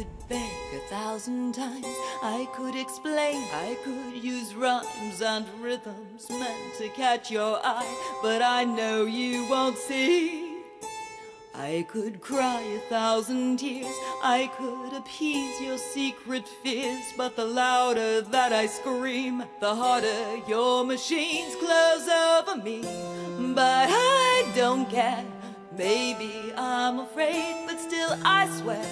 could beg 1,000 times, I could explain, I could use rhymes and rhythms meant to catch your eye, but I know you won't see. I could cry 1,000 tears, I could appease your secret fears, but the louder that I scream, the harder your machines close over me. But I don't care, maybe I'm afraid, but still I swear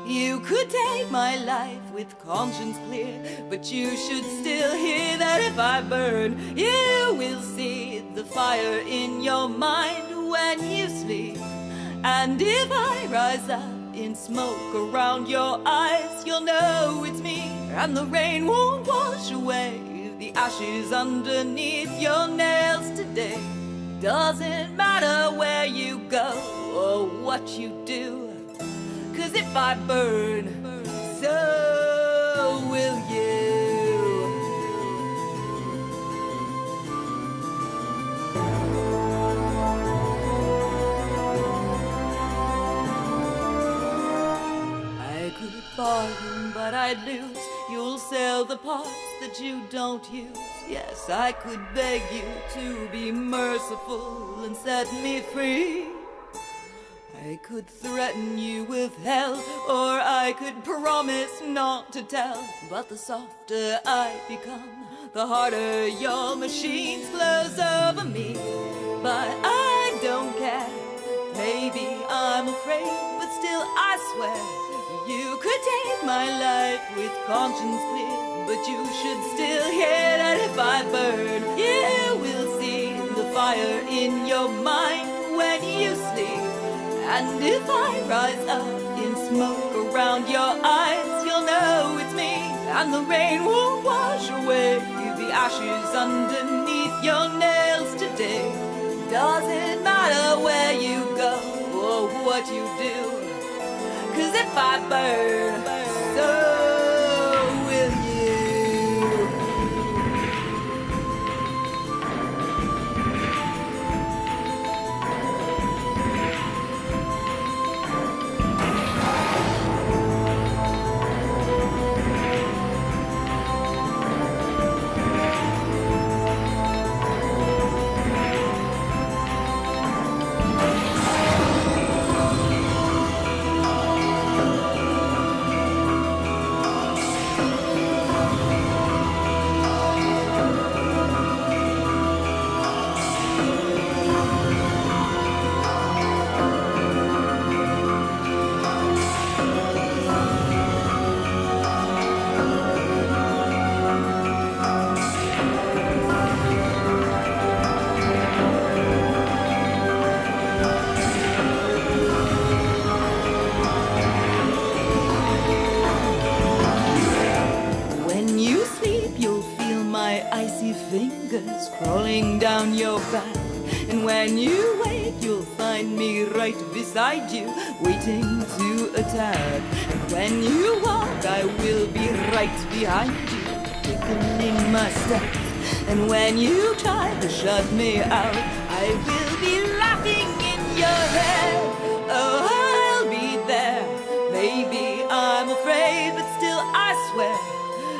you could take my life with conscience clear. But you should still hear that if I burn, you will see the fire in your mind when you sleep. And if I rise up in smoke around your eyes, you'll know it's me, and the rain won't wash away the ashes underneath your nails today. Doesn't matter where you go or what you do, 'cause if I burn, so will you. I could bargain, but I'd lose. You'll sell the parts that you don't use. Yes, I could beg you to be merciful and set me free. I could threaten you with hell, or I could promise not to tell. But the softer I become, the harder your machines close over me. But I don't care, maybe I'm afraid, but still I swear you could take my life with conscience clear. But you should still hear that if I burn, you will see the fire in your mind when you sleep. And if I rise up in smoke around your eyes, you'll know it's me, and the rain won't wash away the ashes underneath your nails today. Doesn't matter where you go or what you do, 'cause if I burn, so will you. Fingers crawling down your back, and when you wake you'll find me right beside you, waiting to attack. And when you walk I will be right behind you, quickening my steps. And when you try to shut me out, I will be laughing in your head. Oh, I'll be there. Maybe I'm afraid, but still I swear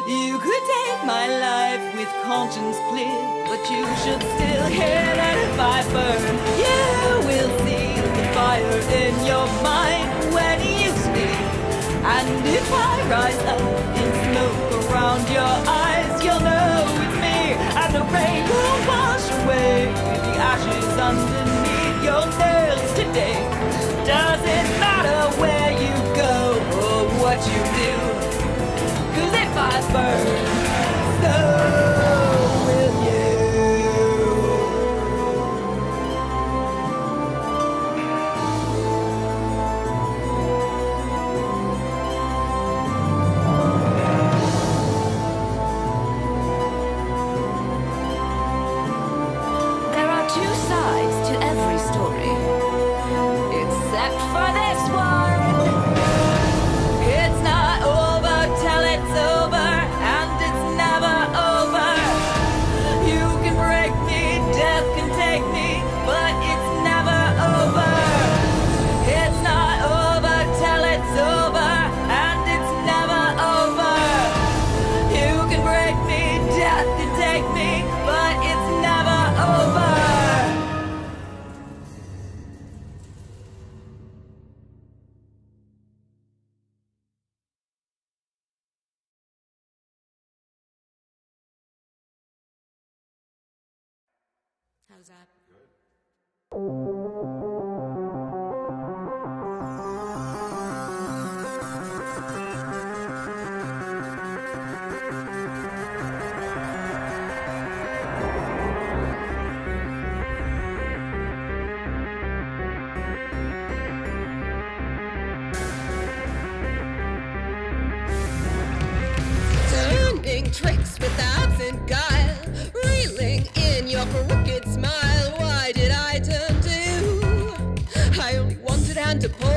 you could take my life with conscience clear. But you should still hear that if I burn, you will see the fire in your mind when you sleep. And if I rise up in smoke around your eyes, you'll know it's me, and the rain will wash away the ashes underneath your nails today. Doesn't matter where you go or what you do, 'cause if I burn, so will you. How's that? Tricks with absent guile, reeling in your crooked smile. Why did I turn to you? I only wanted a hand to pull.